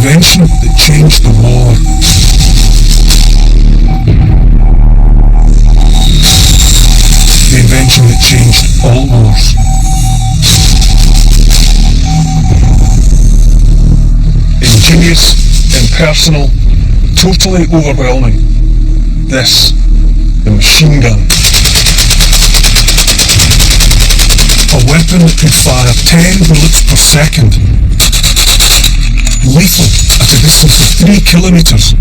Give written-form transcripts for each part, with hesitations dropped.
invention that changed the war. The invention that changed all wars. Ingenious, impersonal, totally overwhelming. This, the machine gun. A weapon that could fire 10 bullets per second. Lethal at a distance of 3 kilometres.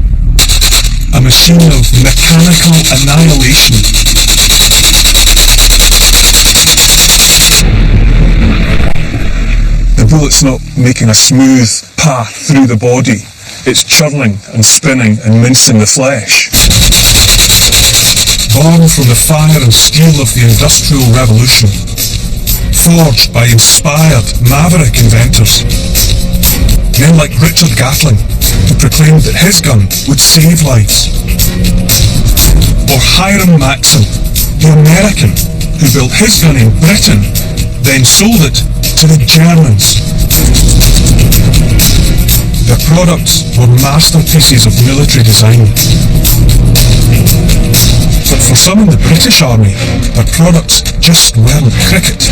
A machine of mechanical annihilation. The bullet's not making a smooth path through the body. It's churning and spinning and mincing the flesh. Born from the fire and steel of the Industrial Revolution. Forged by inspired, maverick inventors. Men like Richard Gatling, who proclaimed that his gun would save lives. Or Hiram Maxim, the American, who built his gun in Britain, then sold it to the Germans. Their products were masterpieces of military design. But for some in the British Army, their products just weren't cricket.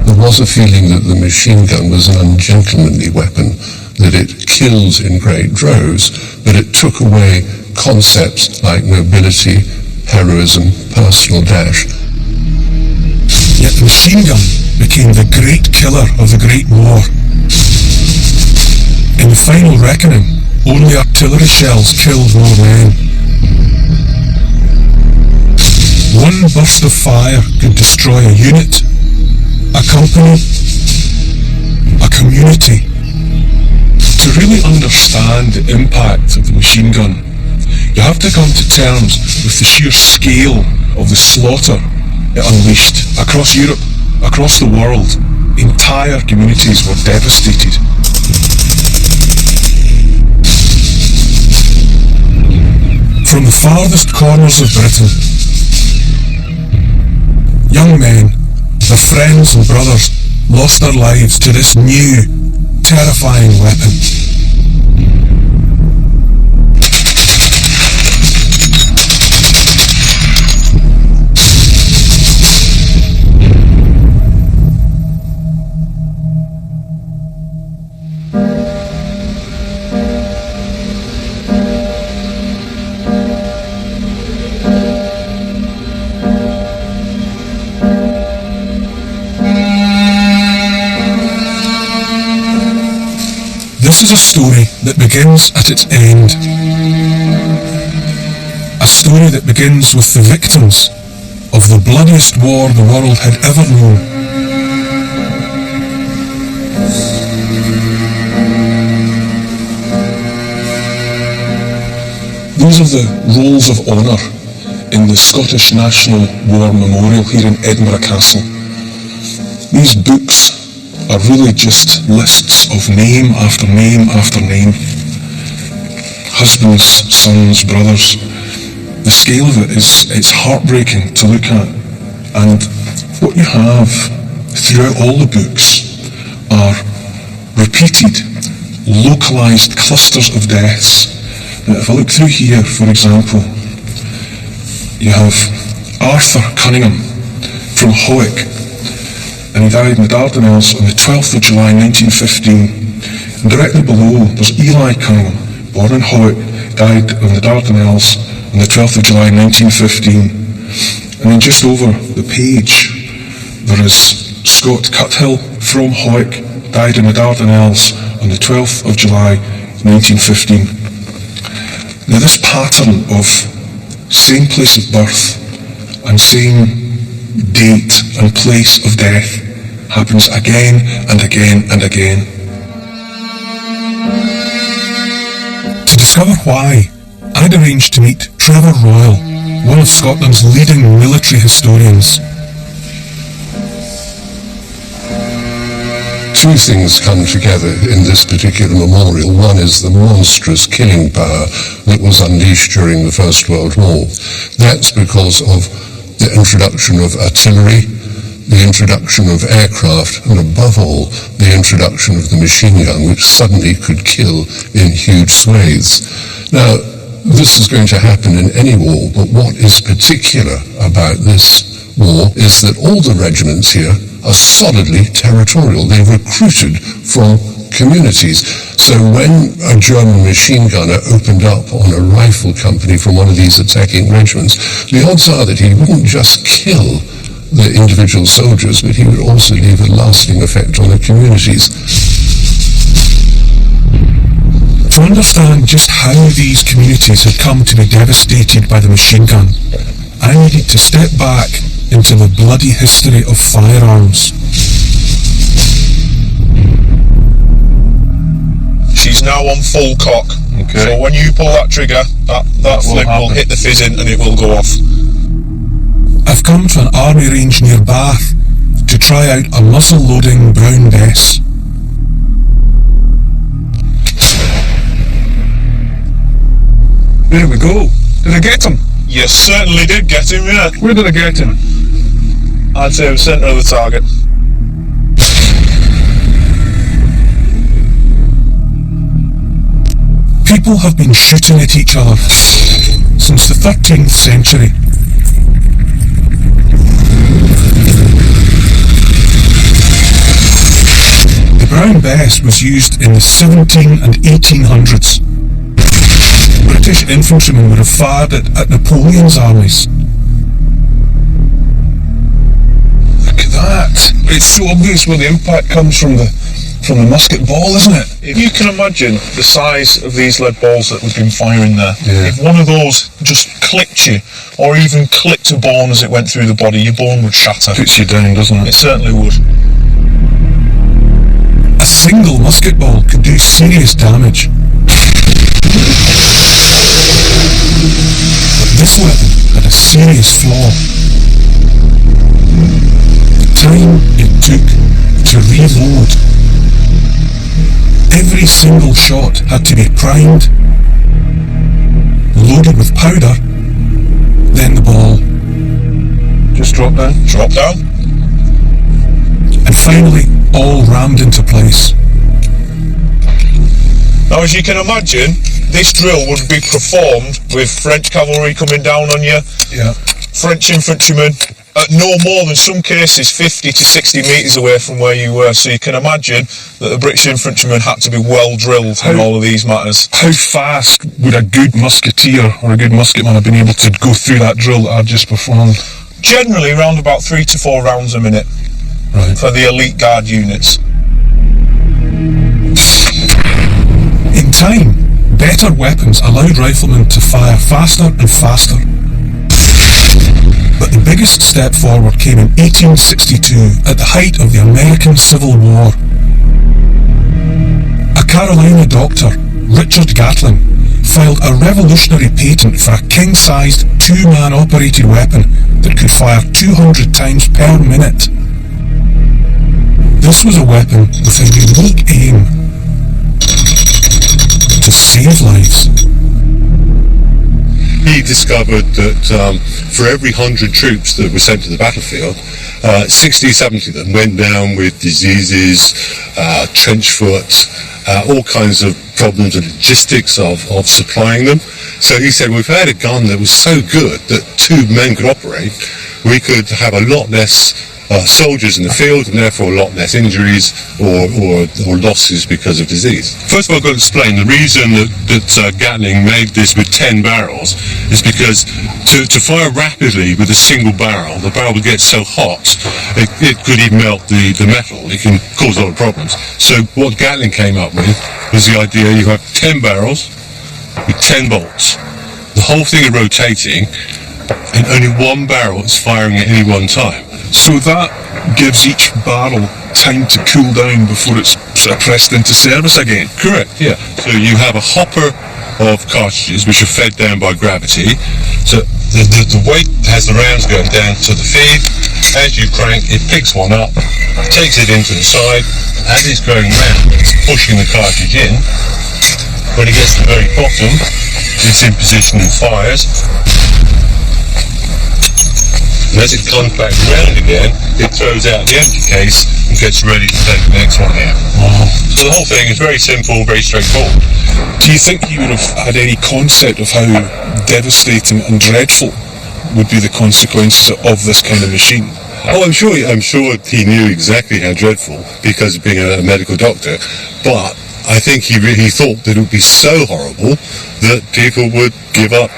There was a feeling that the machine gun was an ungentlemanly weapon, that it killed in great droves, that it took away concepts like nobility, heroism, personal dash. Yet the machine gun became the great killer of the Great War. In the final reckoning, only artillery shells killed more men. One burst of fire could destroy a unit, a company, a community. To really understand the impact of the machine gun, you have to come to terms with the sheer scale of the slaughter it unleashed across Europe, across the world. Entire communities were devastated. From the farthest corners of Britain, young men, their friends and brothers, lost their lives to this new, terrifying weapon. This is a story that begins at its end. A story that begins with the victims of the bloodiest war the world had ever known. These are the rolls of honour in the Scottish National War Memorial here in Edinburgh Castle. These books are really just lists of name after name after name. Husbands, sons, brothers. The scale of it it's heartbreaking to look at. And what you have throughout all the books are repeated, localised clusters of deaths. Now, if I look through here, for example, you have Arthur Cunningham from Howick, and he died in the Dardanelles on the 12th of July 1915. And directly below, there's Eli Cunningham, born in Howick, died on the Dardanelles on the 12th of July 1915. And then just over the page, there is Scott Cuthill from Howick, died in the Dardanelles on the 12th of July 1915. Now this pattern of same place of birth and same date and place of death happens again and again and again. To discover why, I'd arranged to meet Trevor Royal, one of Scotland's leading military historians. Two things come together in this particular memorial. One is the monstrous killing power that was unleashed during the First World War. That's because of the introduction of artillery, the introduction of aircraft, and above all, the introduction of the machine gun, which suddenly could kill in huge swathes. Now, this is going to happen in any war, but what is particular about this war is that all the regiments here are solidly territorial. They recruited from communities. So when a German machine gunner opened up on a rifle company from one of these attacking regiments, the odds are that he wouldn't just kill the individual soldiers, but he would also leave a lasting effect on the communities. To understand just how these communities had come to be devastated by the machine gun, I needed to step back into the bloody history of firearms. She's now on full cock. Okay. So when you pull that trigger, that flip will hit the fizzing and it will go off. I've come to an army range near Bath to try out a muzzle-loading Brown Bess. There we go. Did I get him? You certainly did get him, yeah. Where did I get him? I'd say it was centre of the target. People have been shooting at each other since the 13th century. The Brown Bess was used in the 17 and 1800s. British infantrymen would have fired it at Napoleon's armies. Look at that. It's so obvious where the impact comes from the musket ball, isn't it? If you can imagine the size of these lead balls that we've been firing there, Yeah. if one of those just clipped you, or even clipped a bone as it went through the body, your bone would shatter. Puts you down, doesn't It it? certainly would. A single musket ball could do serious damage. But this weapon had a serious flaw. The time it took to reload. Every single shot had to be primed, loaded with powder, then the ball, Just drop down. Drop down. and finally all rammed into place. Now, as you can imagine, this drill would be performed with French cavalry coming down on you, Yeah. French infantrymen at no more than some cases 50 to 60 metres away from where you were. So you can imagine that the British infantrymen had to be well drilled in all of these matters. How fast would a good musketeer or a good musketman have been able to go through that drill that I've just performed? Generally around about 3 to 4 rounds a minute Right. for the elite guard units. In time, better weapons allowed riflemen to fire faster and faster. But the biggest step forward came in 1862, at the height of the American Civil War. A Carolina doctor, Richard Gatlin, filed a revolutionary patent for a king-sized, two-man operated weapon that could fire 200 times per minute. This was a weapon with a unique aim: to save lives. He discovered that for every 100 troops that were sent to the battlefield, 60, 70 of them went down with diseases, trench foot, all kinds of problems and logistics of supplying them. So he said, we've had a gun that was so good that 2 men could operate, we could have a lot less soldiers in the field and therefore a lot less injuries or losses because of disease. First of all, I've got to explain the reason that Gatling made this with 10 barrels is because to fire rapidly with a single barrel, the barrel would get so hot it could even melt the metal. It can cause a lot of problems. So what Gatling came up with was the idea you have 10 barrels with 10 bolts. The whole thing is rotating and only one barrel is firing at any one time. So that gives each barrel time to cool down before it's sort of pressed into service again. Correct, yeah. So you have a hopper of cartridges which are fed down by gravity. So the weight has the rounds going down to the feed. As you crank, it picks one up, takes it into the side. As it's going round, it's pushing the cartridge in. When it gets to the very bottom, it's in position and fires. And as it comes back round again, it throws out the empty case and gets ready to take the next one out. So the whole thing is very simple, very straightforward. Do you think he would have had any concept of how devastating and dreadful would be the consequences of this kind of machine? Oh, I'm sure he knew exactly how dreadful, because of being a medical doctor, but I think he really thought that it would be so horrible that people would give up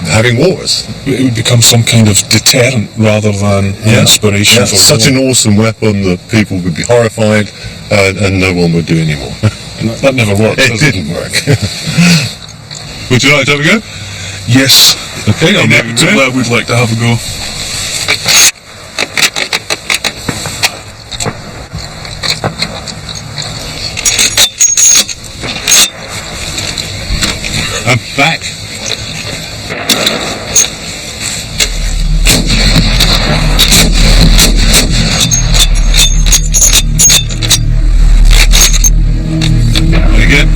having wars. It would become some kind of deterrent rather than an inspiration for such an awesome weapon that people would be horrified and no one would do anymore. That never worked. It didn't work. Would you like to have a go? Yes. Okay, I'll make it Inevitably, I would like to have a go. I'm back. Again.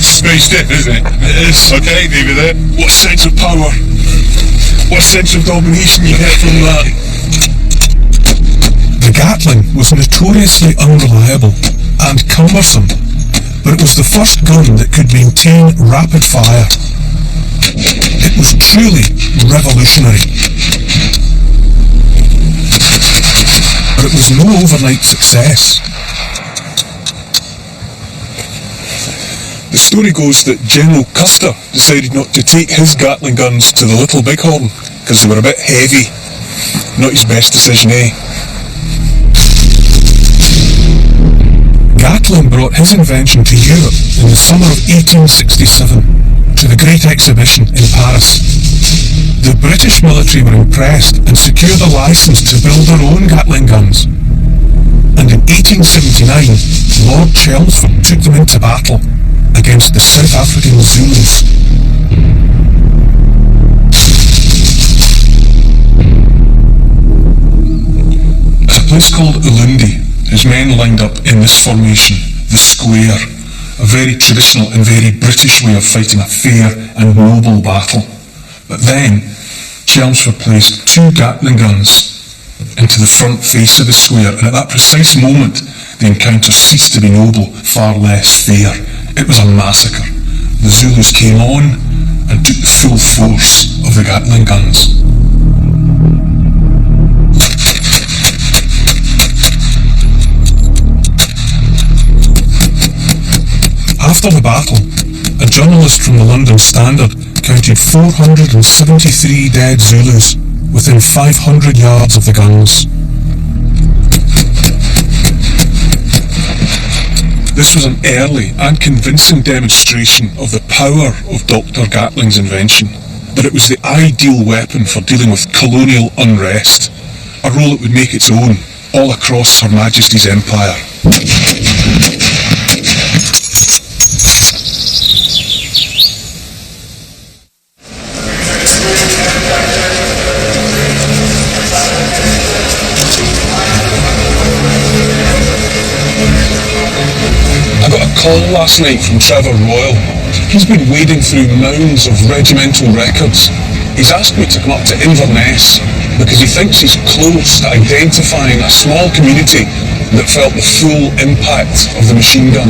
It's very stiff, isn't it? It is. Okay, leave it there. What sense of power, what sense of domination you get from that. The Gatling was notoriously unreliable and cumbersome, but it was the first gun that could maintain rapid fire. It was truly revolutionary. But it was no overnight success. The story goes that General Custer decided not to take his Gatling guns to the Little Bighorn because they were a bit heavy. Not his best decision, eh? Gatling brought his invention to Europe in the summer of 1867 to the Great Exhibition in Paris. The British military were impressed and secured a license to build their own Gatling guns. And in 1879, Lord Chelmsford took them into battle against the South African Zulus. At a place called Ulundi, his men lined up in this formation, the square, a very traditional and very British way of fighting a fair and noble battle. But then, Chelmsford placed 2 Gatling guns into the front face of the square, and at that precise moment, the encounter ceased to be noble, far less fair. It was a massacre. The Zulus came on and took the full force of the Gatling guns. After the battle, a journalist from the London Standard counted 473 dead Zulus within 500 yards of the guns. This was an early and convincing demonstration of the power of Dr. Gatling's invention, that it was the ideal weapon for dealing with colonial unrest, a role it would make its own all across Her Majesty's empire. I got a call last night from Trevor Royal. He's been wading through mounds of regimental records. He's asked me to come up to Inverness because he thinks he's close to identifying a small community that felt the full impact of the machine gun.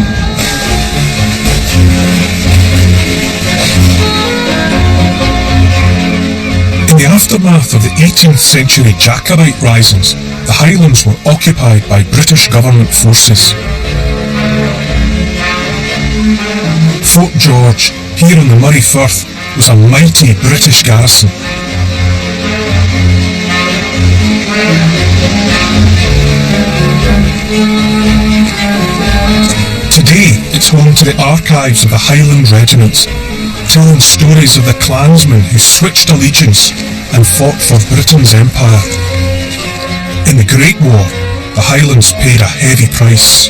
In the aftermath of the 18th century Jacobite risings, the Highlands were occupied by British government forces. Fort George, here on the Murray Firth, was a mighty British garrison. Today, it's home to the archives of the Highland regiments, telling stories of the clansmen who switched allegiance and fought for Britain's empire. In the Great War, the Highlands paid a heavy price.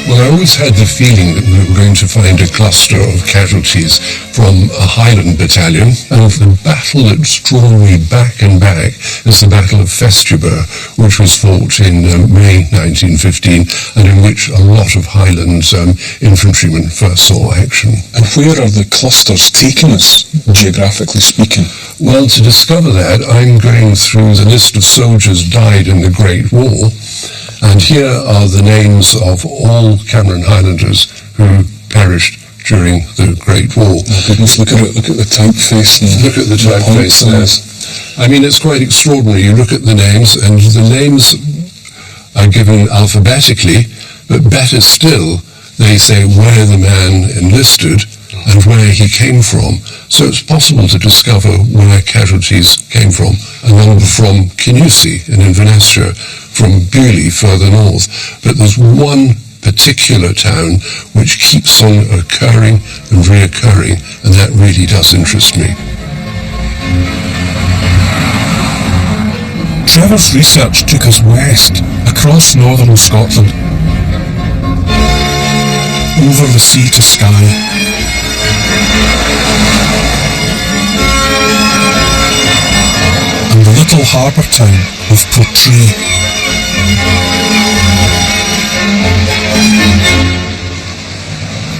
Well, Well, I always had the feeling that we were going to find a cluster of casualties from a Highland battalion, and the battle that's drawn me back and back is the Battle of Festubert, which was fought in May 1915, and in which a lot of Highland infantrymen first saw action. And where are the clusters taking us, geographically speaking? Well, to discover that, I'm going through the list of soldiers died in the Great War, and here are the names of all Cameron Highlanders who perished during the Great War. Oh goodness, look at it, look at the typeface. Look at the typeface there. I mean, it's quite extraordinary. You look at the names, and the names are given alphabetically, but better still, they say where the man enlisted and where he came from. So it's possible to discover where casualties came from. A number from Kinusi in Inverness, from Beaulieu further north. But there's one particular town which keeps on occurring and reoccurring, and that really does interest me. Trevor's research took us west, across northern Scotland, over the sea to Skye. And the little harbour town of Portree.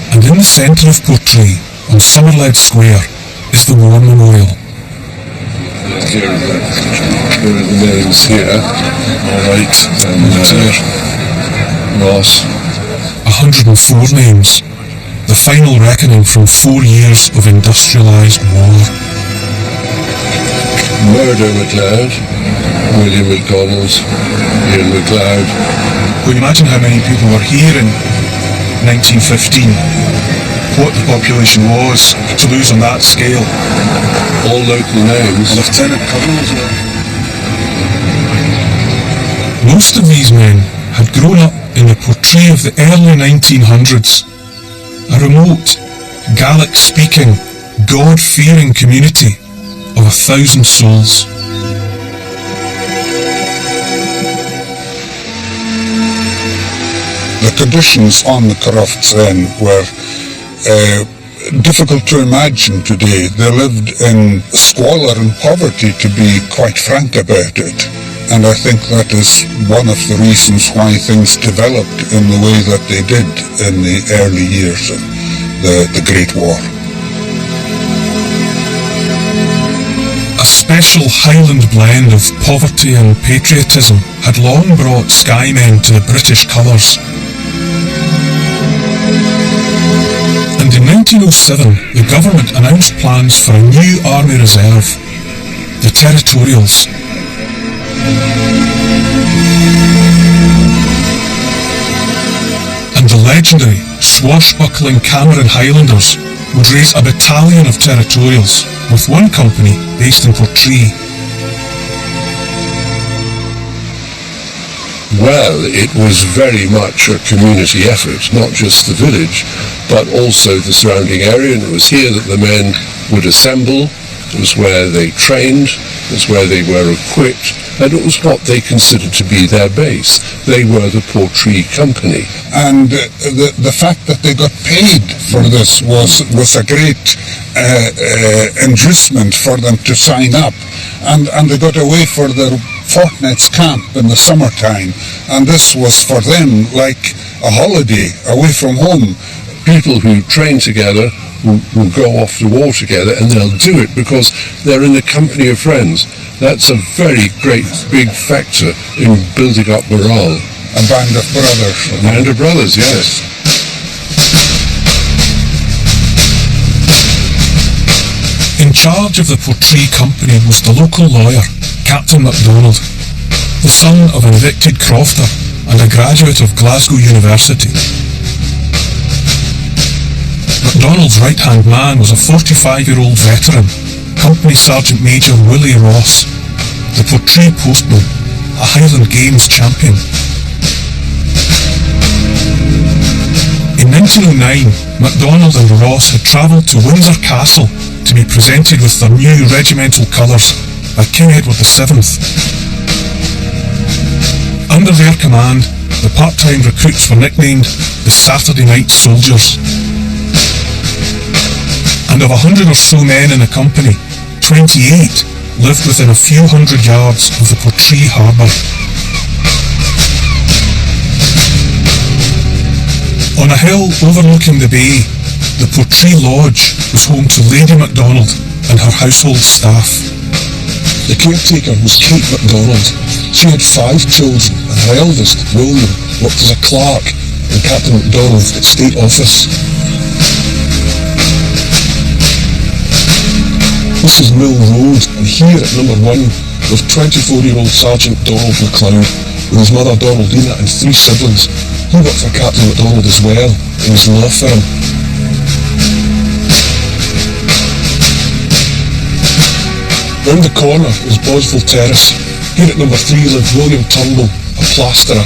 And in the centre of Portree, on Somerled Square, is the War Memorial. Here are the names here. All right. And Ross. 104 names. The final reckoning from 4 years of industrialised war. Murdo MacLeod, William MacDonald, Ian MacLeod. Can you imagine how many people were here in 1915? What the population was to lose on that scale. All local names. Lieutenant Colonels. Most of these men had grown up in the Portree of the early 1900s, a remote, Gaelic-speaking, God-fearing community of 1,000 souls. The conditions on the Crofts then were difficult to imagine today. They lived in squalor and poverty, to be quite frank about it. And I think that is one of the reasons why things developed in the way that they did in the early years of the Great War. A special Highland blend of poverty and patriotism had long brought Skyemen to the British colours. And in 1907, the government announced plans for a new army reserve, the Territorials. And the legendary, swashbuckling Cameron Highlanders would raise a battalion of Territorials, with one company based in Portree. Well, it was very much a community effort, not just the village, but also the surrounding area, and it was here that the men would assemble. It was where they trained, it was where they were equipped, and it was what they considered to be their base. They were the Portree Company. And the fact that they got paid for this was a great inducement for them to sign up. And they got away for their fortnight's camp in the summertime, and this was for them like a holiday away from home. People who train together will go off to war together, and they'll do it because they're in the company of friends. That's a very great big factor in building up morale. A band of brothers. A band of brothers, yes. In charge of the Portree Company was the local lawyer, Captain MacDonald, the son of an evicted crofter and a graduate of Glasgow University. MacDonald's right-hand man was a 45-year-old veteran, Company Sergeant Major Willie Ross, the Portree postman, a Highland Games champion. In 1909, MacDonald and Ross had travelled to Windsor Castle to be presented with their new regimental colours by King Edward VII. Under their command, the part-time recruits were nicknamed the Saturday Night Soldiers. And of 100 or so men in the company, 28 lived within a few hundred yards of the Portree harbour. On a hill overlooking the bay, the Portree Lodge was home to Lady MacDonald and her household staff. The caretaker was Kate MacDonald. She had 5 children, and her eldest, William, worked as a clerk in Captain MacDonald's estate office. This is Mill Road, and here at number 1 was 24-year-old Sergeant Donald MacLeod, with his mother Donaldina and 3 siblings. He worked for Captain MacDonald as well, in his law firm. Round the corner is Bosville Terrace. Here at number 3 lived William Turnbull, a plasterer.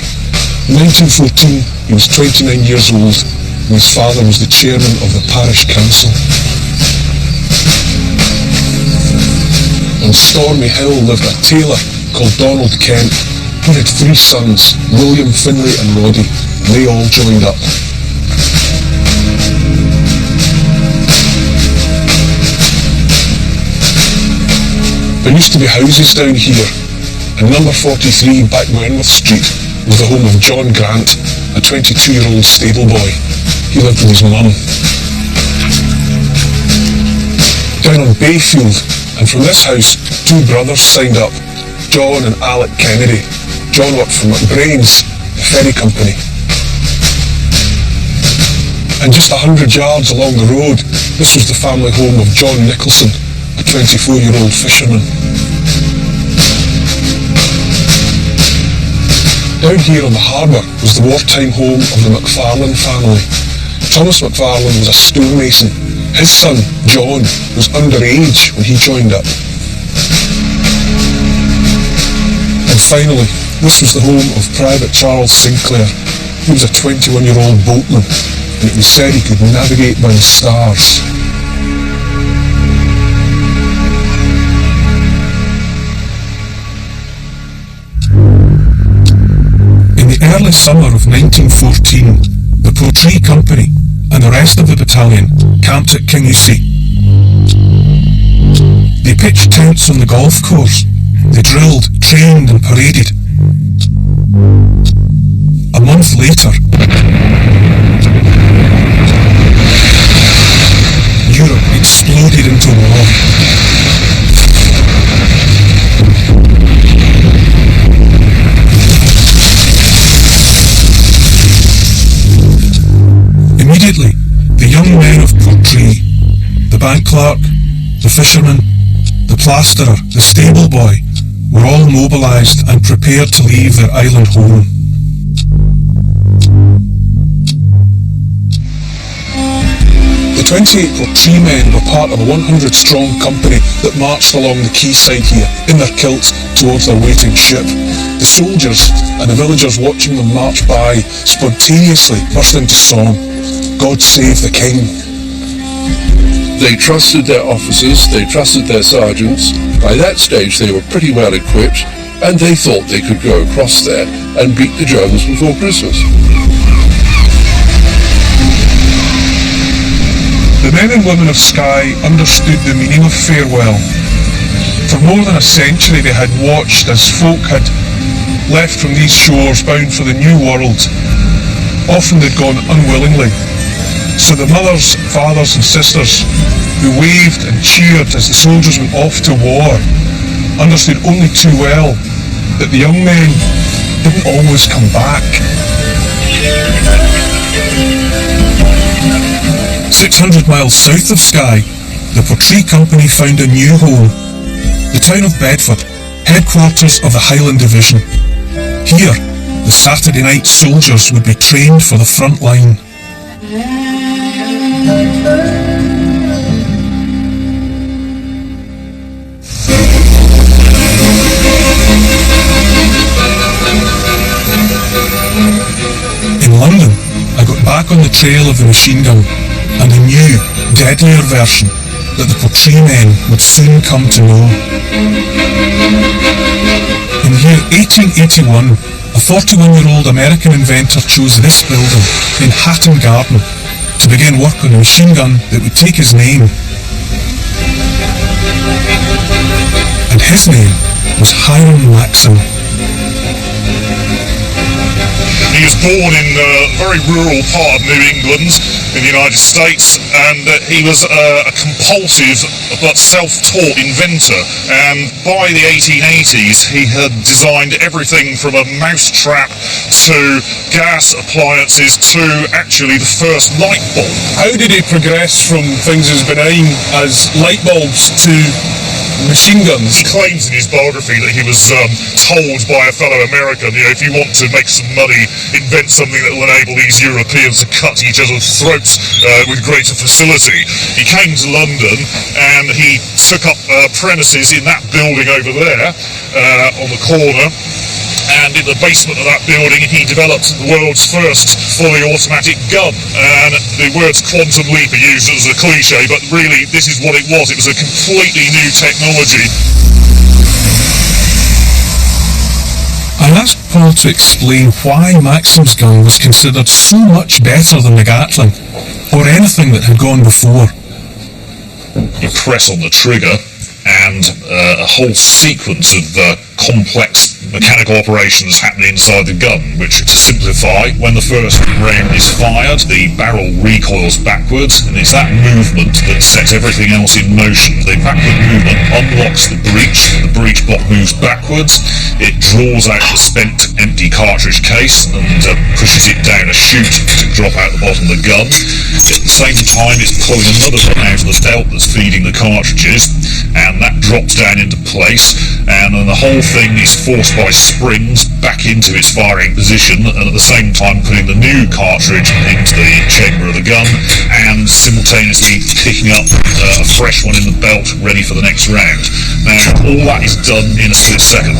In 1914, he was 29 years old, and his father was the chairman of the parish council. On Stormy Hill lived a tailor called Donald Kent. He had 3 sons, William, Finlay and Roddy. They all joined up. There used to be houses down here, and number 43 Back Wenworth Street was the home of John Grant, a 22-year-old stable boy. He lived with his mum. Down on Bayfield, and from this house, 2 brothers signed up, John and Alec Kennedy. John worked for McBrain's, the ferry company. And just 100 yards along the road, this was the family home of John Nicholson, a 24-year-old fisherman. Down here on the harbour was the wartime home of the McFarlane family. Thomas McFarlane was a stonemason. His son, John, was underage when he joined up. And finally, this was the home of Private Charles Sinclair. He was a 21-year-old boatman, and it was said he could navigate by the stars. In the early summer of 1914, the Portree Company and the rest of the battalion camped at Kingussie. They pitched tents on the golf course. They drilled, trained and paraded. A month later, Europe exploded into war. Immediately, the young men of Portree, the bank clerk, the fisherman, the plasterer, the stable boy, were all mobilised and prepared to leave their island home. The 28 Portree men were part of a 100-strong company that marched along the quayside here, in their kilts, towards their waiting ship. The soldiers and the villagers watching them march by spontaneously burst into song, God Save the King. They trusted their officers, they trusted their sergeants. By that stage they were pretty well equipped, and they thought they could go across there and beat the Germans before Christmas. The men and women of Skye understood the meaning of farewell. For more than a century they had watched as folk had left from these shores bound for the new world. Often they'd gone unwillingly. So the mothers, fathers and sisters who waved and cheered as the soldiers went off to war understood only too well that the young men didn't always come back. 600 miles south of Skye, the Portree Company found a new home, the town of Bedford, headquarters of the Highland Division. Here, the Saturday Night Soldiers would be trained for the front line. In London, I got back on the trail of the machine gun and a new, deadlier version that the Portree men would soon come to know. In the year 1881, a a 41-year-old American inventor chose this building in Hatton Garden to begin work on a machine gun that would take his name. And his name was Hiram Maxim. He was born in a very rural part of New England in the United States, and he was a compulsive but self-taught inventor. And by the 1880s, he had designed everything from a mousetrap to gas appliances to actually the first light bulb. How did he progress from things as benign as light bulbs to machine guns? He claims in his biography that he was told by a fellow American, if you want to make some money, invent something that will enable these Europeans to cut each other's throats with greater facility. He came to London and he took up premises in that building over there on the corner. And in the basement of that building, he developed the world's first fully automatic gun. And the words quantum leap are used as a cliche, but really this is what it was. It was a completely new technology. I asked Paul to explain why Maxim's gun was considered so much better than the Gatling, or anything that had gone before. You press on the trigger, and a whole sequence of complex mechanical operations happen inside the gun, which, to simplify, when the first round is fired, the barrel recoils backwards, and it's that movement that sets everything else in motion. The backward movement unlocks the breech block moves backwards, it draws out the spent empty cartridge case and pushes it down a chute to drop out the bottom of the gun. At the same time, it's pulling another one out of the belt that's feeding the cartridges, and that drops down into place, and then the whole thing is forced by springs back into its firing position, and at the same time putting the new cartridge into the chamber of the gun, and simultaneously picking up a fresh one in the belt ready for the next round. Now, all that is done in a split second.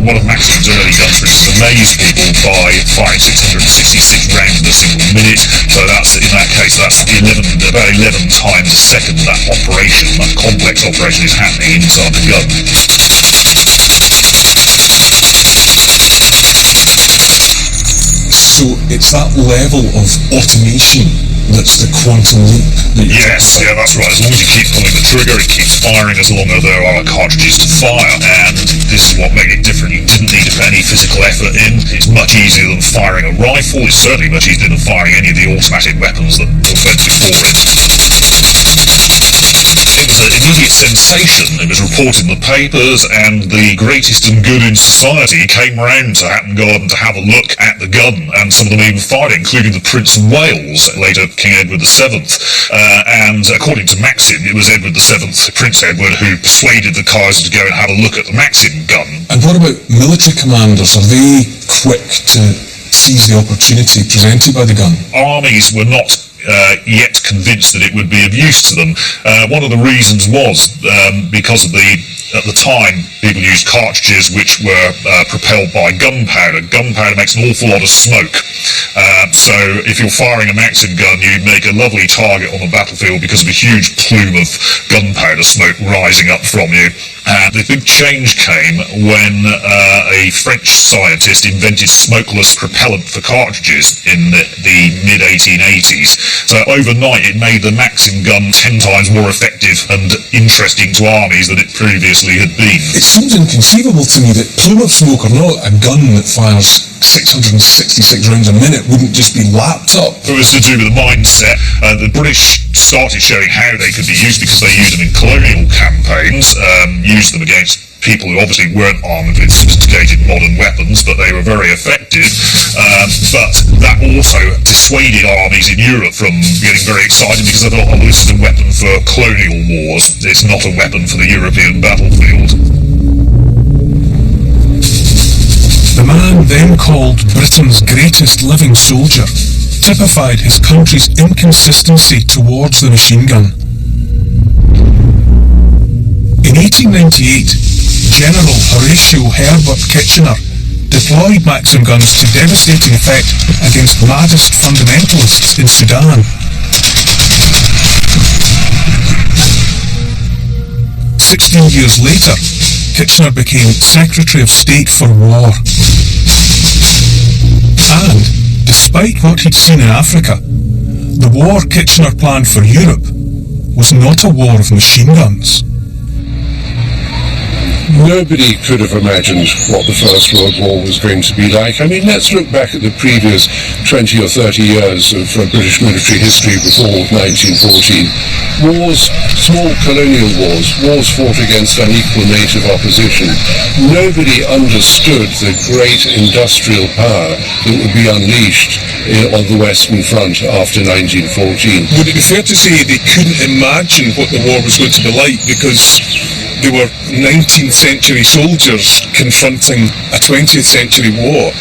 One of Maxim's early guns, which has amazed people by firing 666 rounds in a single minute, so that's, in that case, that's about 11 times a second that operation, that complex operation is happening inside the gun. So it's that level of automation that's the quantum leap that you Yes, yeah, that's right. As long as you keep pulling the trigger, it keeps firing as long as there are cartridges to fire, and this is what made it different. You didn't need to put any physical effort in. It's much easier than firing a rifle. It's certainly much easier than firing any of the automatic weapons that went before it. It was an immediate sensation. It was reported in the papers, and the greatest and good in society came round to Hatton Garden to have a look at the gun, and some of them even fired it, including the Prince of Wales, later King Edward VII. And according to Maxim, it was Edward VII, Prince Edward, who persuaded the Kaiser to go and have a look at the Maxim gun. And what about military commanders? Are they quick to seize the opportunity presented by the gun? Armies were not yet convinced that it would be of use to them. One of the reasons was because of at the time, people used cartridges which were propelled by gunpowder. Gunpowder makes an awful lot of smoke. So if you're firing a Maxim gun, you make a lovely target on the battlefield because of a huge plume of gunpowder smoke rising up from you. The big change came when a French scientist invented smokeless propellant for cartridges in the mid-1880s. So overnight it made the Maxim gun 10 times more effective and interesting to armies than it previously had been. It seems inconceivable to me that plume of smoke or not, a gun that fires 666 rounds a minute wouldn't just be lapped up. It was to do with the mindset. The British started showing how they could be used because they used them in colonial campaigns, used them against people who obviously weren't armed with sophisticated modern weapons, but they were very effective. But that also dissuaded armies in Europe from getting very excited because they thought, oh, this is a weapon for colonial wars. It's not a weapon for the European battlefield. The man, then called Britain's greatest living soldier, typified his country's inconsistency towards the machine gun. In 1898, General Horatio Herbert Kitchener deployed Maxim guns to devastating effect against mahdist fundamentalists in Sudan. 16 years later, Kitchener became Secretary of State for War. And, despite what he'd seen in Africa, the war Kitchener planned for Europe was not a war of machine guns. Nobody could have imagined what the First World War was going to be like. I mean, let's look back at the previous 20 or 30 years of British military history before 1914. Wars, small colonial wars, wars fought against unequal native opposition. Nobody understood the great industrial power that would be unleashed on the Western Front after 1914. Would it be fair to say they couldn't imagine what the war was going to be like because they were 19th century soldiers confronting a 20th century war?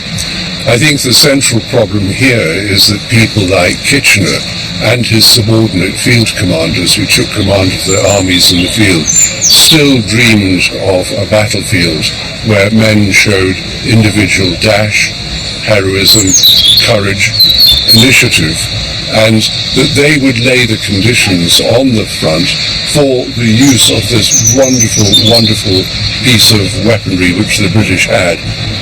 I think the central problem here is that people like Kitchener and his subordinate field commanders who took command of their armies in the field still dreamed of a battlefield where men showed individual dash, heroism, courage, initiative, and that they would lay the conditions on the front for the use of this wonderful, wonderful piece of weaponry which the British had.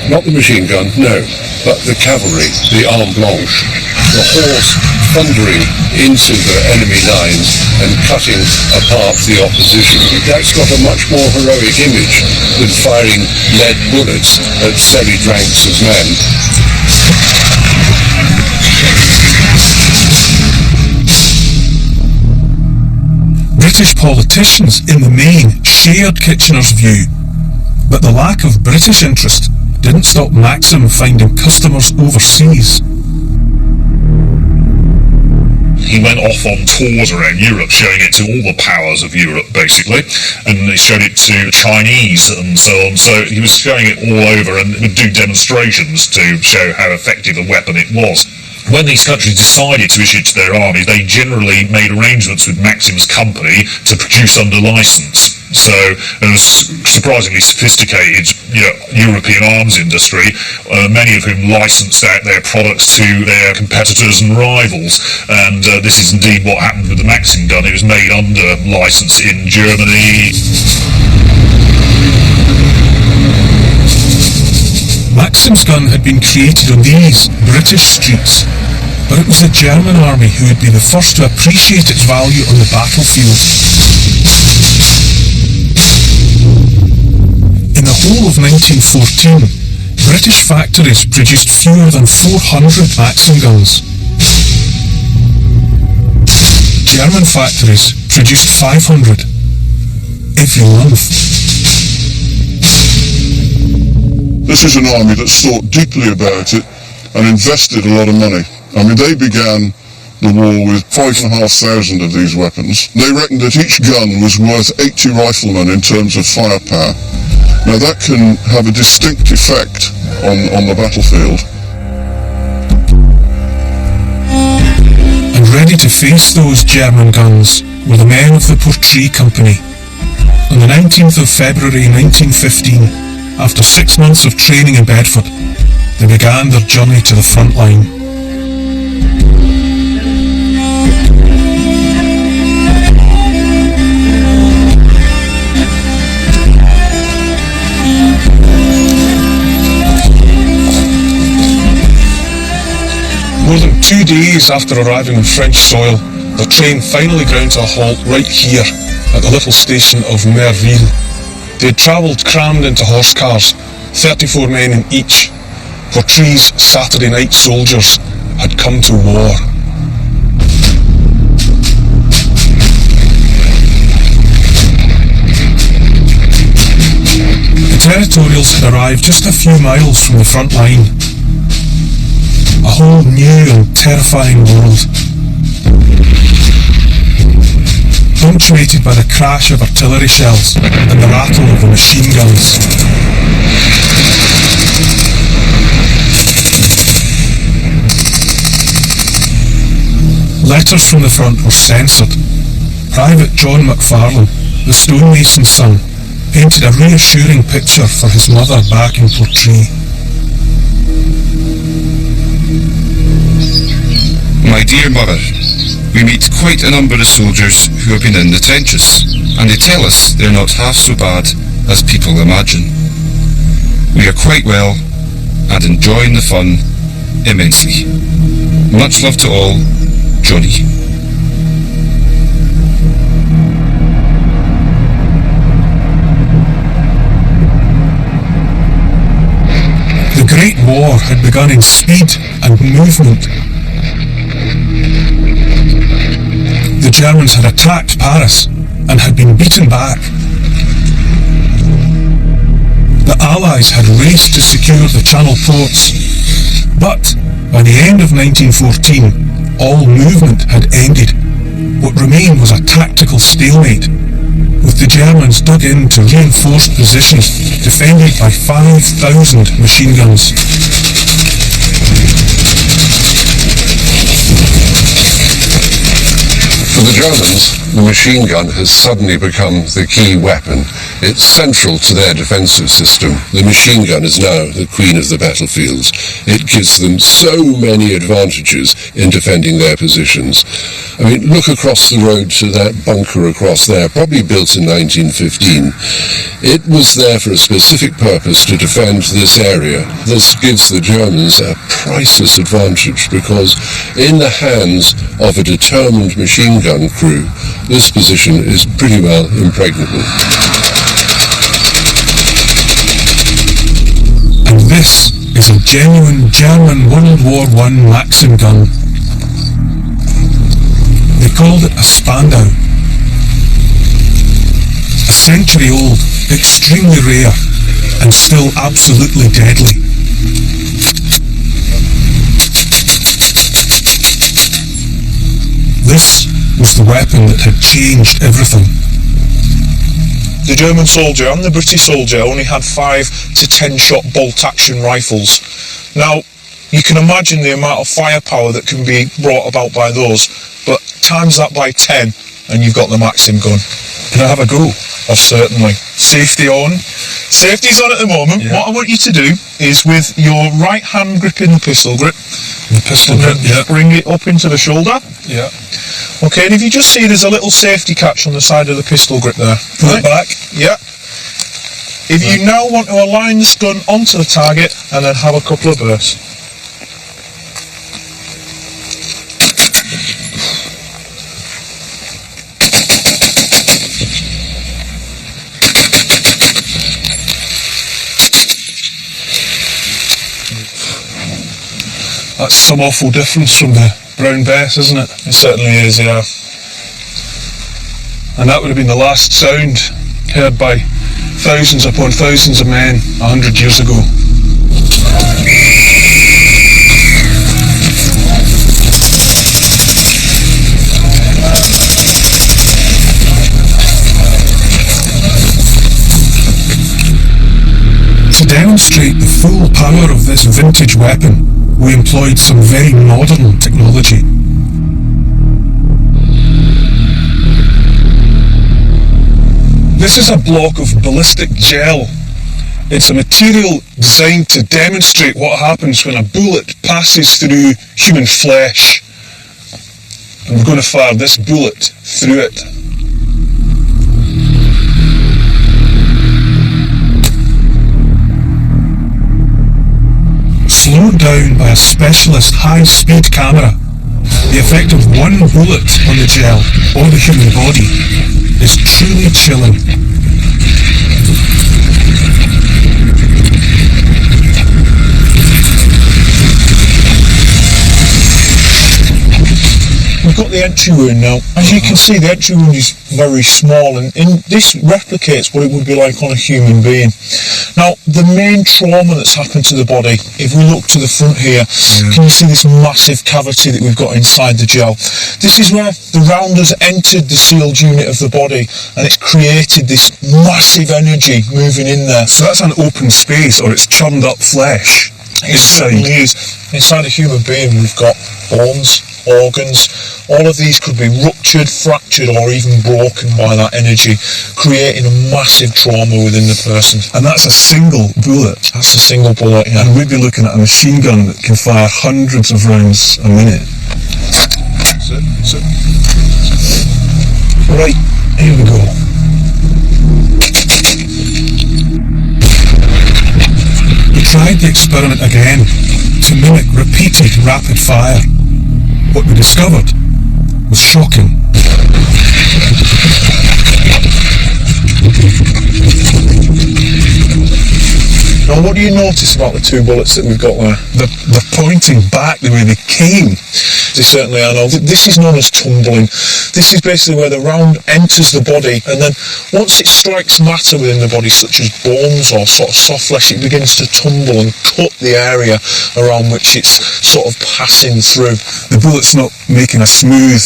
Not the machine gun, no, but the cavalry, the arme blanche, the horse thundering into the enemy lines and cutting apart the opposition. That's got a much more heroic image than firing lead bullets at serried ranks of men. British politicians, in the main, shared Kitchener's view, but the lack of British interest didn't stop Maxim finding customers overseas. He went off on tours around Europe, showing it to all the powers of Europe, basically, and he showed it to Chinese and so on. So he was showing it all over and would do demonstrations to show how effective a weapon it was. When these countries decided to issue it to their army, they generally made arrangements with Maxim's company to produce under license. So it was surprisingly sophisticated European arms industry, many of whom licensed out their products to their competitors and rivals. And this is indeed what happened with the Maxim gun. It was made under license in Germany. Maxim's gun had been created on these British streets, but it was the German army who would be the first to appreciate its value on the battlefield. In the whole of 1914, British factories produced fewer than 400 Maxim guns. German factories produced 500 every month. This is an army that's thought deeply about it and invested a lot of money. I mean, they began the war with 5,500 of these weapons. They reckoned that each gun was worth 80 riflemen in terms of firepower. Now that can have a distinct effect on the battlefield. And ready to face those German guns were the men of the Portree Company. On the 19th of February 1915, after 6 months of training in Bedford, they began their journey to the front line. More than 2 days after arriving on French soil, the train finally ground to a halt right here at the little station of Merville. They had travelled crammed into horse cars, 34 men in each. Portree's Saturday night soldiers had come to war. The Territorials had arrived just a few miles from the front line. A whole new and terrifying world. Punctuated by the crash of artillery shells and the rattle of the machine guns. Letters from the front were censored. Private John McFarlane, the stonemason's son, painted a reassuring picture for his mother back in Portree. My dear mother, we meet quite a number of soldiers who have been in the trenches, and they tell us they're not half so bad as people imagine. We are quite well, and enjoying the fun immensely. Much love to all, Johnny. The Great War had begun in speed and movement. The Germans had attacked Paris and had been beaten back. The Allies had raced to secure the Channel ports, but by the end of 1914, all movement had ended. What remained was a tactical stalemate, with the Germans dug into reinforced positions defended by 5,000 machine guns. For the Germans, the machine gun has suddenly become the key weapon. It's central to their defensive system. The machine gun is now the queen of the battlefields. It gives them so many advantages in defending their positions. I mean, look across the road to that bunker across there, probably built in 1915. It was there for a specific purpose, to defend this area. This gives the Germans a priceless advantage, because in the hands of a determined machine gun crew, this position is pretty well impregnable. And this is a genuine German World War I Maxim gun. They called it a Spandau. A century old, extremely rare, and still absolutely deadly. This was the weapon that had changed everything. The German soldier and the British soldier only had 5 to 10 shot bolt action rifles. Now, you can imagine the amount of firepower that can be brought about by those, but times that by 10 and you've got the Maxim gun. Can I have a go? Oh, certainly. Safety on. Safety's on at the moment. Yeah. What I want you to do is, with your right hand gripping the pistol grip, bring it up into the shoulder. Yeah. Okay, and if you just see there's a little safety catch on the side of the pistol grip there. Pull it back. Yeah. If you now want to align this gun onto the target and then have a couple of bursts. That's some awful difference from the Brown Bess, isn't it? It certainly is, yeah. And that would have been the last sound heard by thousands upon thousands of men 100 years ago. To demonstrate the full power of this vintage weapon, we employed some very modern technology. This is a block of ballistic gel. It's a material designed to demonstrate what happens when a bullet passes through human flesh. And we're going to fire this bullet through it. Slowed down by a specialist high-speed camera, the effect of one bullet on the gel or the human body is truly chilling. We've got the entry wound now. As you can see, the entry wound is very small, and this replicates what it would be like on a human being. Now, the main trauma that's happened to the body, if we look to the front here, can you see this massive cavity that we've got inside the gel? This is where the round has entered the sealed unit of the body, and it's created this massive energy moving in there. So that's an open space, or it's churned up flesh. It certainly is. Inside a human being, we've got bones, organs. All of these could be ruptured, fractured, or even broken by that energy, creating a massive trauma within the person. And that's a single bullet. That's a single bullet, yeah. And we'd be looking at a machine gun that can fire hundreds of rounds a minute. Right, here we go. The tried the experiment again to mimic repeated rapid fire. What we discovered was shocking. Now, what do you notice about the two bullets that we've got there? They're pointing back the way they came. They certainly are. Now, this is known as tumbling. This is basically where the round enters the body, and then once it strikes matter within the body, such as bones or sort of soft flesh, it begins to tumble and cut the area around which it's sort of passing through. The bullet's not making a smooth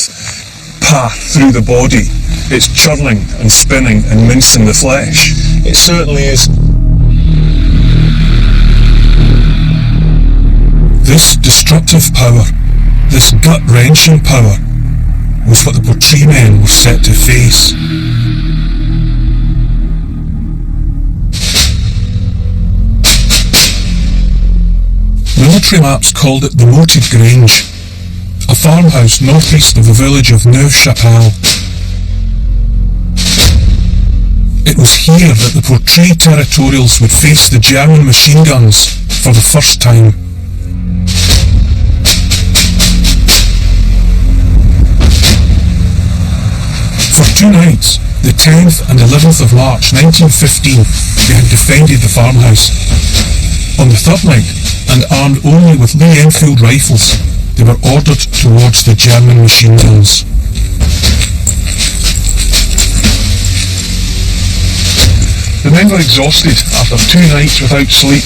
path through the body. It's churning and spinning and mincing the flesh. It certainly is. This destructive power, this gut-wrenching power, was what the Portree men were set to face. Military maps called it the Moated Grange, a farmhouse northeast of the village of Neuve-Chapelle. It was here that the Portree territorials would face the German machine guns for the first time. For 2 nights, the 10th and 11th of March 1915, they had defended the farmhouse. On the 3rd night, and armed only with Lee Enfield rifles, they were ordered towards the German machine guns. The men were exhausted after 2 nights without sleep.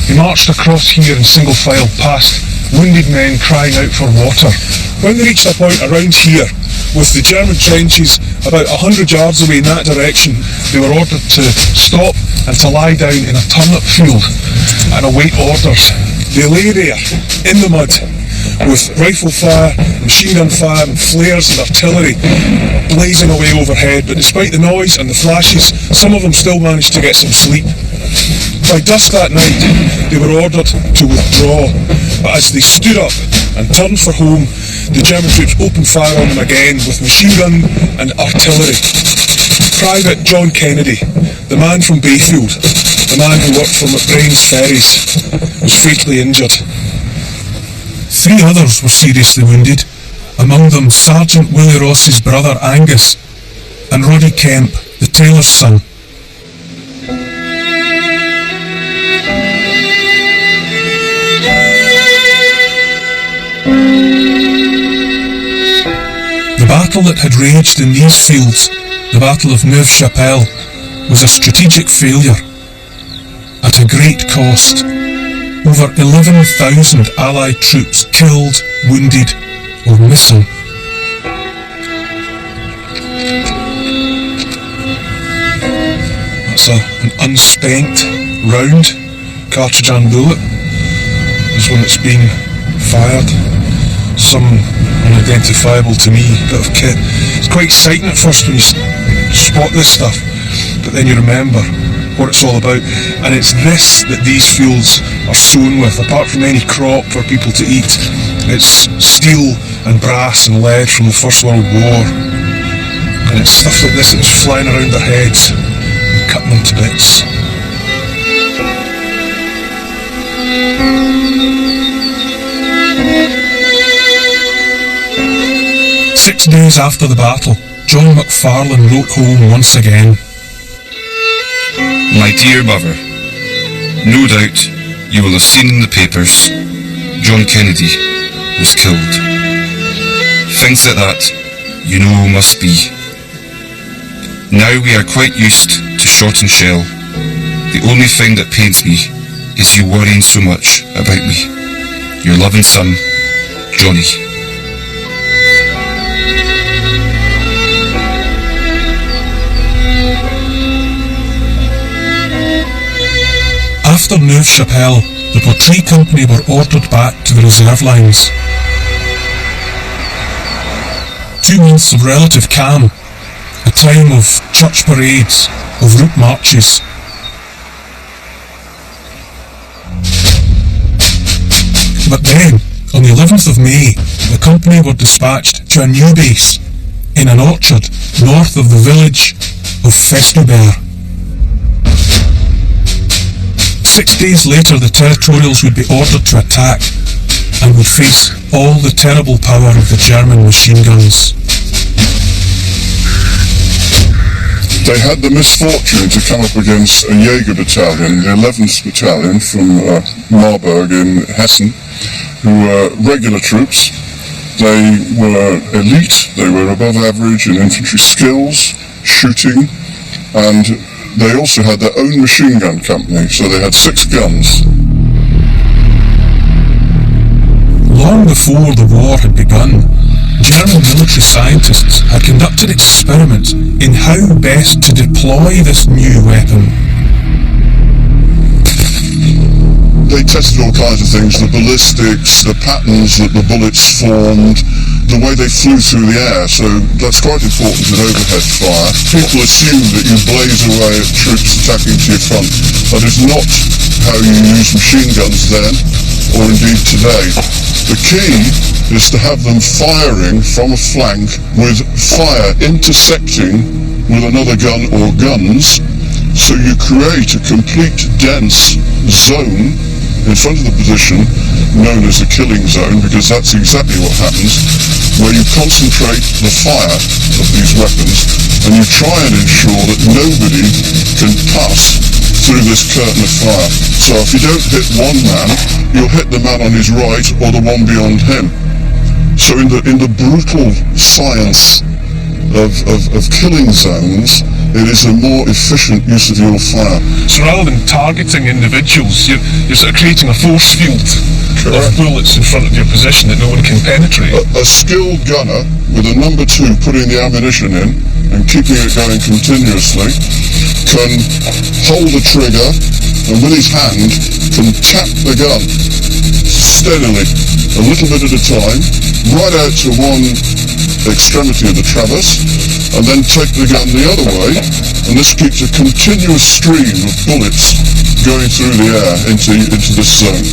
They marched across here in single file past wounded men crying out for water. When they reached a point around here, with the German trenches about 100 yards away in that direction, they were ordered to stop and to lie down in a turnip field and await orders. They lay there in the mud with rifle fire, machine gun fire and flares and artillery blazing away overhead, but despite the noise and the flashes, some of them still managed to get some sleep. By dusk that night, they were ordered to withdraw, but as they stood up and turned for home, the German troops opened fire on them again with machine gun and artillery. Private John Kennedy, the man from Bayfield, the man who worked for McBrain's Ferries, was fatally injured. 3 others were seriously wounded, among them Sergeant Willie Ross's brother Angus and Roddy Kemp, the tailor's son. The battle that had raged in these fields, the Battle of Neuve-Chapelle, was a strategic failure at a great cost. Over 11,000 Allied troops killed, wounded or missing. That's an unspent round, cartridge and bullet. There's one that's been fired. Some unidentifiable to me bit of kit. It's quite exciting at first when you spot this stuff, but then you remember what it's all about, and it's this that these fields are sown with. Apart from any crop for people to eat, it's steel and brass and lead from the First World War, and it's stuff like this that was flying around their heads and cutting them to bits. Six days after the battle, John McFarlane wrote home once again. My dear mother, no doubt you will have seen in the papers John Kennedy was killed. Things like that, you know, must be. Now we are quite used to shot and shell. The only thing that pains me is you worrying so much about me. Your loving son, Johnny. After Neuve-Chapelle, the Portree Company were ordered back to the reserve lines. 2 months of relative calm, a time of church parades, of route marches. But then, on the 11th of May, the company were dispatched to a new base in an orchard north of the village of Festubert. 6 days later, the Territorials would be ordered to attack and would face all the terrible power of the German machine guns. They had the misfortune to come up against a Jaeger battalion, the 11th Battalion from Marburg in Hessen, who were regular troops. They were elite, they were above average in infantry skills, shooting, and they also had their own machine gun company, so they had 6 guns. Long before the war had begun, German military scientists had conducted experiments in how best to deploy this new weapon. They tested all kinds of things, the ballistics, the patterns that the bullets formed, the way they flew through the air, so that's quite important in overhead fire. People assume that you blaze away at troops attacking to your front. That is not how you use machine guns then, or indeed today. The key is to have them firing from a flank with fire intersecting with another gun or guns, so you create a complete dense zone in front of the position known as a killing zone, because that's exactly what happens, where you concentrate the fire of these weapons and you try and ensure that nobody can pass through this curtain of fire. So if you don't hit one man, you'll hit the man on his right or the one beyond him. So in the brutal science of killing zones, it is a more efficient use of your fire. So rather than targeting individuals, you're sort of creating a force field of bullets in front of your position that no one can penetrate. A skilled gunner with a number 2 putting the ammunition in and keeping it going continuously can hold the trigger and with his hand can tap the gun steadily, a little bit at a time, right out to one extremity of the traverse, and then take the gun the other way, and this keeps a continuous stream of bullets going through the air into this zone.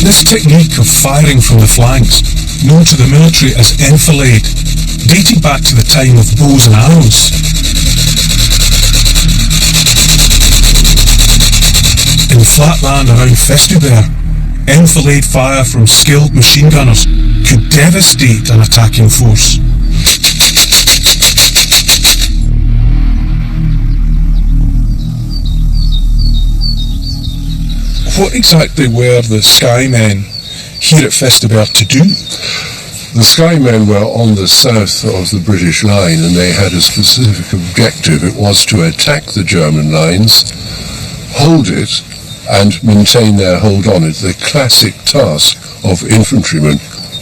This technique of firing from the flanks, known to the military as enfilade, dated back to the time of bows and arrows. In the flat land around Festubert, enfilade fire from skilled machine gunners could devastate an attacking force. What exactly were the Skymen here at Festubert to do? The Skymen were on the south of the British line, and they had a specific objective. It was to attack the German lines, hold it, and maintain their hold on it, the classic task of infantrymen.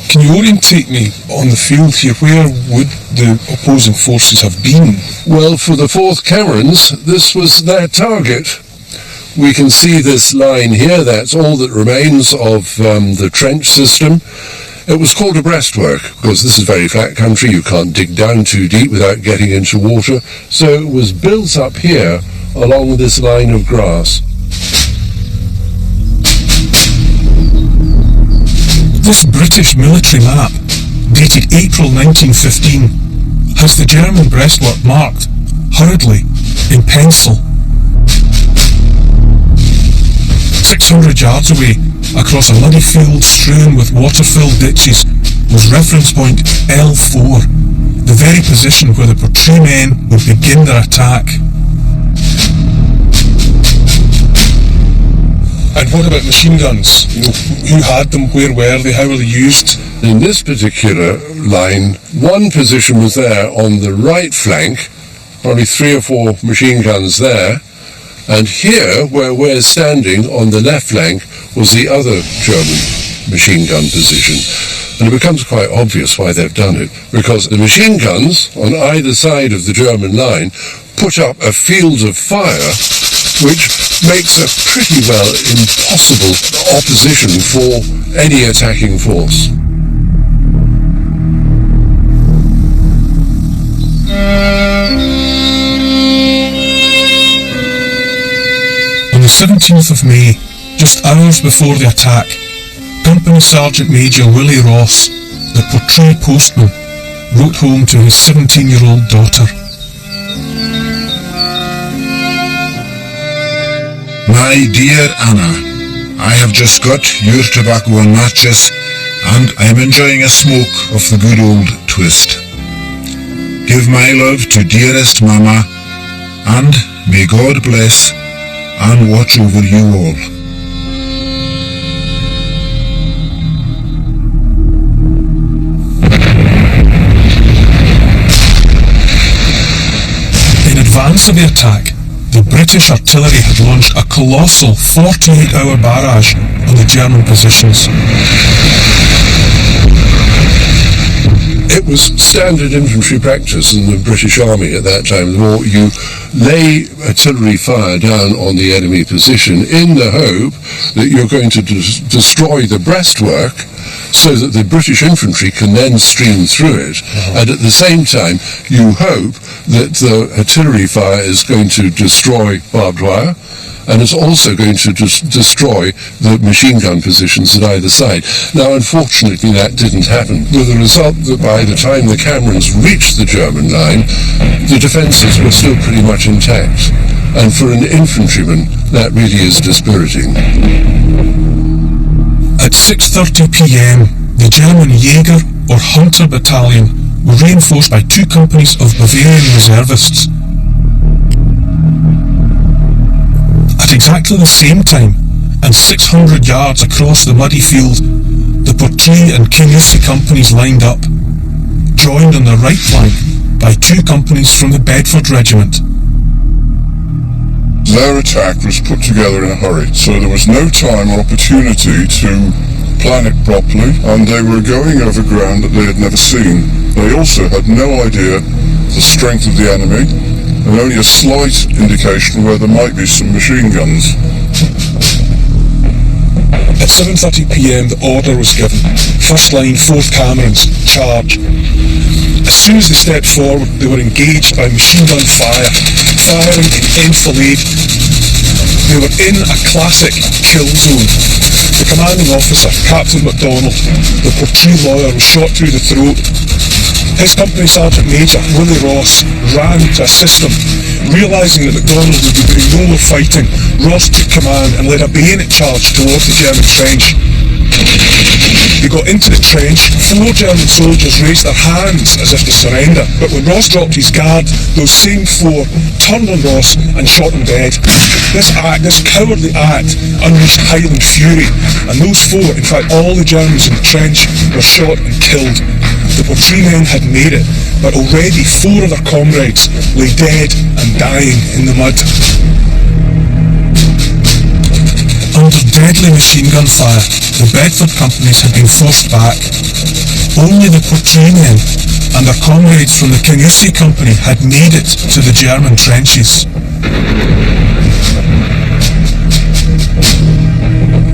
Can you orientate me on the field here? Where would the opposing forces have been? Well, for the 4th Camerons, this was their target. We can see this line here, that's all that remains of the trench system. It was called a breastwork, because this is very flat country, you can't dig down too deep without getting into water, so it was built up here along this line of grass. This British military map, dated April 1915, has the German breastwork marked, hurriedly, in pencil. 600 yards away, across a muddy field strewn with water-filled ditches, was reference point L4, the very position where the Portree men would begin their attack. And what about machine guns? Who had them? Where were they? How were they used? In this particular line, one position was there on the right flank, probably 3 or 4 machine guns there, and here, where we're standing on the left flank, was the other German machine gun position. And it becomes quite obvious why they've done it, because the machine guns on either side of the German line put up a field of fire which makes a pretty well impossible opposition for any attacking force. On the 17th of May, just hours before the attack, Company Sergeant Major Willie Ross, the Portree postman, wrote home to his 17-year-old daughter. My dear Anna, I have just got your tobacco and matches, and I am enjoying a smoke of the good old twist. Give my love to dearest Mama, and may God bless and watch over you all. In advance of the attack, the British artillery had launched a colossal 48-hour barrage on the German positions. It was standard infantry practice in the British Army at that time. You lay artillery fire down on the enemy position in the hope that you're going to destroy the breastwork so that the British infantry can then stream through it. And at the same time, you hope that the artillery fire is going to destroy barbed wire, and it's also going to destroy the machine gun positions at either side. Now, unfortunately, that didn't happen, with the result that by the time the Camerons reached the German line, the defences were still pretty much intact. And for an infantryman, that really is dispiriting. At 6:30 p.m, the German Jäger or Hunter Battalion were reinforced by 2 companies of Bavarian reservists. At exactly the same time, and 600 yards across the muddy field, the Portree and Kingussie companies lined up, joined on the right flank by 2 companies from the Bedford Regiment. Their attack was put together in a hurry, so there was no time or opportunity to plan it properly, and they were going over ground that they had never seen. They also had no idea the strength of the enemy, and only a slight indication where there might be some machine guns. At 7:30 p.m, the order was given. First line, 4th Camerons, charge. As soon as they stepped forward, they were engaged by machine gun fire, firing in enfilade. They were in a classic kill zone. The commanding officer, Captain MacDonald, the Portree lawyer, was shot through the throat. His company sergeant major, Willie Ross, ran to assist him. Realising that MacDonald would be doing no more fighting, Ross took command and led a bayonet charge towards the German trench. They got into the trench, 4 German soldiers raised their hands as if to surrender, but when Ross dropped his guard, those same 4 turned on Ross and shot him dead. This cowardly act unleashed Highland fury, and those 4, in fact all the Germans in the trench, were shot and killed. The Portree men had made it, but already 4 of their comrades lay dead and dying in the mud. Under deadly machine gun fire, the Bedford companies had been forced back. Only the Portree men and their comrades from the Kingussie company had made it to the German trenches.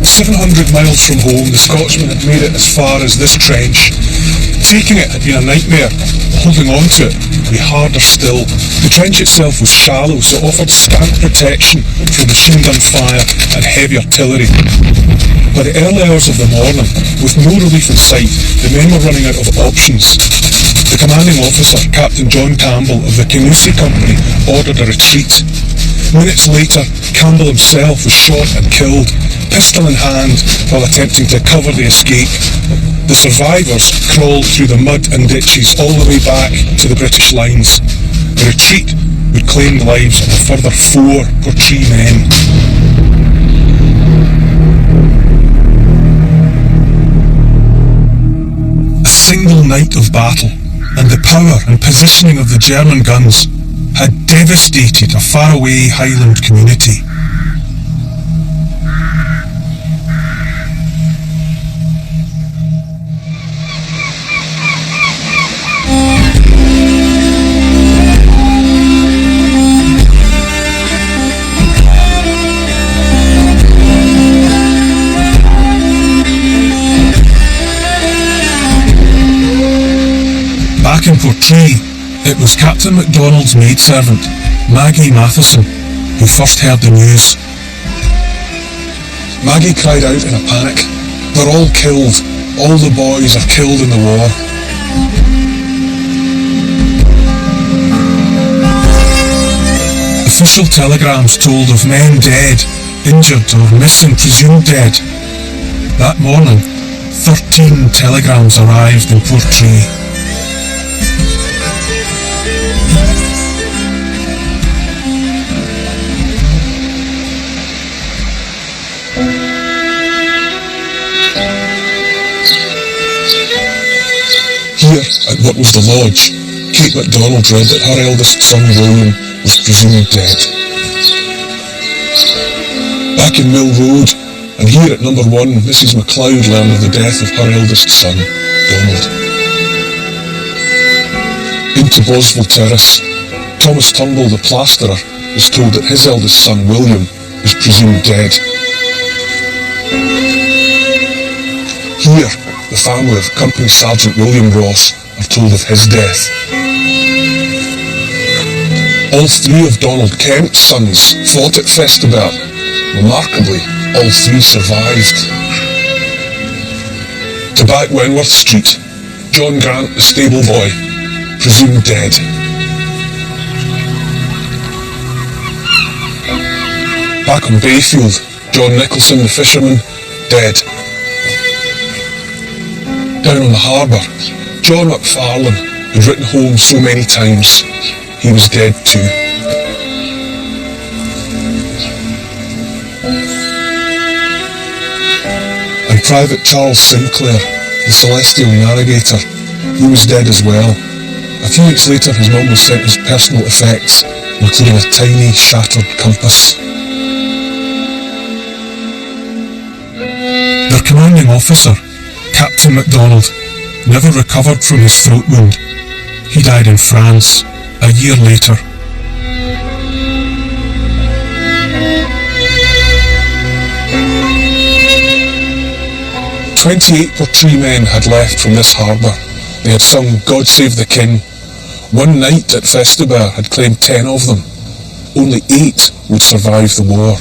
700 miles from home, the Scotsmen had made it as far as this trench. Taking it had been a nightmare. Holding on to it would be harder still. The trench itself was shallow, so it offered scant protection from machine gun fire and heavy artillery. By the early hours of the morning, with no relief in sight, the men were running out of options. The commanding officer, Captain John Campbell of the Kingussie Company, ordered a retreat. Minutes later, Campbell himself was shot and killed, pistol in hand, while attempting to cover the escape. The survivors crawled through the mud and ditches all the way back to the British lines. The retreat would claim the lives of a further 4 Portree men. A single night of battle, and the power and positioning of the German guns had devastated a faraway Highland community. Back in Portree, it was Captain MacDonald's maidservant, Maggie Matheson, who first heard the news. Maggie cried out in a panic. "They're all killed. All the boys are killed in the war." Official telegrams told of men dead injured or missing, presumed dead. That morning, 13 telegrams arrived in Portree. Here, at what was the lodge, Kate MacDonald read that her eldest son William was presumed dead. Back in Mill Road, and here at number 1, Mrs. MacLeod learned of the death of her eldest son, Donald. Into Boswell Terrace, Thomas Turnbull, the plasterer, was told that his eldest son, William, was presumed dead. Here, the family of Company Sergeant William Ross are told of his death. All 3 of Donald Kemp's sons fought at Festubert. Remarkably, all 3 survived. To back Wenworth Street, John Grant, the stable boy, presumed dead. Back on Bayfield, John Nicholson, the fisherman, dead. Down on the harbour, John McFarlane had written home so many times, he was dead too. And Private Charles Sinclair, the celestial navigator, he was dead as well. A few weeks later, his mum was sent his personal effects, including a tiny shattered compass. Their commanding officer, Captain MacDonald, never recovered from his throat wound. He died in France a year later. "28 Portree men had left from this harbour. They had sung God Save the King. One night at Festubert had claimed 10 of them. Only 8 would survive the war."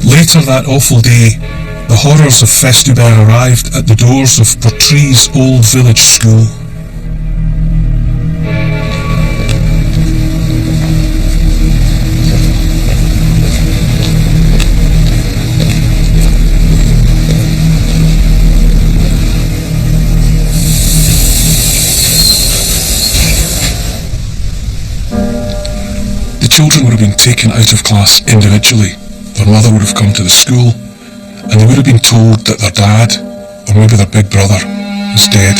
Later that awful day, the horrors of Festubert arrived at the doors of Portree's old village school. The children would have been taken out of class individually. Their mother would have come to the school, and they would have been told that their dad, or maybe their big brother, was dead.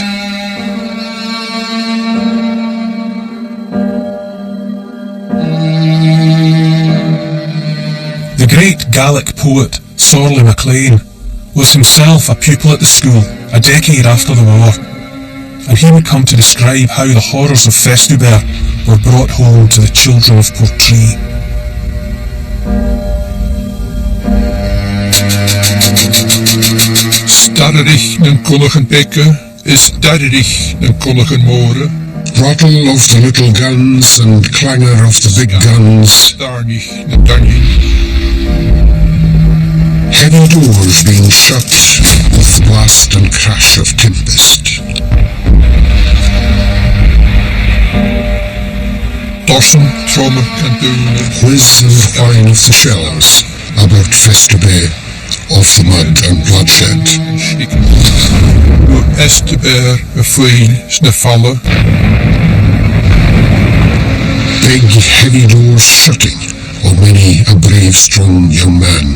The great Gaelic poet Sorley MacLean was himself a pupil at the school a decade after the war, and he would come to describe how the horrors of Festubert were brought home to the children of Portree. Starrerich na Culligan Bekke is Darrerich na Culligan More. Rattle of the little guns and clangor of the big guns. Darnich na Darnich. Heavy doors being shut with blast and crash of tempest. Dorsen, Trommer, Candoon. Whiz and whine of the shells about Festubert, of the mud and bloodshed. Door Estebert, a foil, snevallen. Big heavy doors shutting on many a brave strong young man.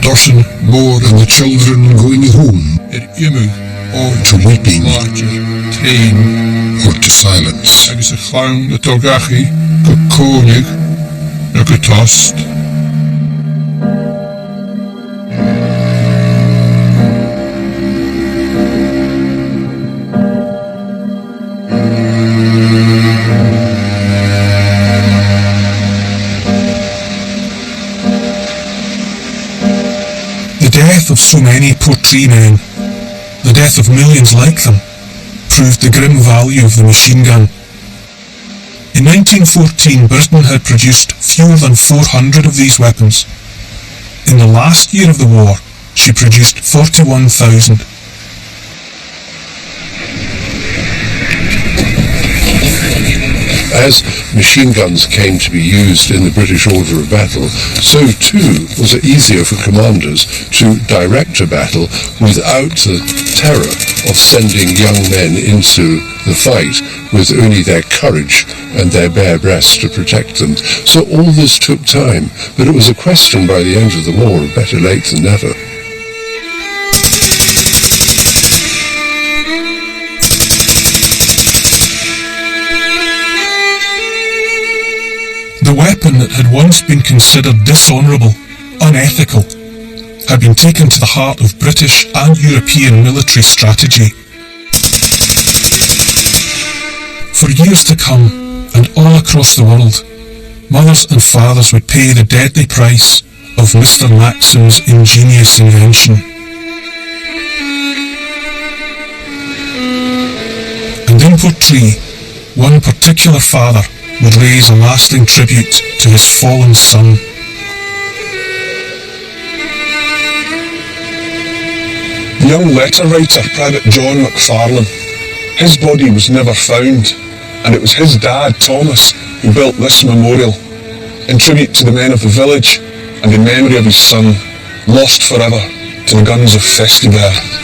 Dorsen, Moor, And the children going home, Immel, to weeping Train. or to silence. Er is een gang, de Togachi, Kokonig, een getast. The death of so many Portree men, the death of millions like them, proved the grim value of the machine gun. In 1914, Britain had produced fewer than 400 of these weapons. In the last year of the war, she produced 41,000. As machine guns came to be used in the British order of battle, so too was it easier for commanders to direct a battle without the terror of sending young men into the fight with only their courage and their bare breasts to protect them. So all this took time, but it was a question by the end of the war of better late than never. The weapon that had once been considered dishonourable, unethical, had been taken to the heart of British and European military strategy. For years to come, and all across the world, mothers and fathers would pay the deadly price of Mr. Maxim's ingenious invention. And in Portree, one particular father would raise a lasting tribute to his fallen son. The young letter writer, Private John McFarlane, his body was never found, and it was his dad, Thomas, who built this memorial in tribute to the men of the village and in memory of his son, lost forever to the guns of Festubert.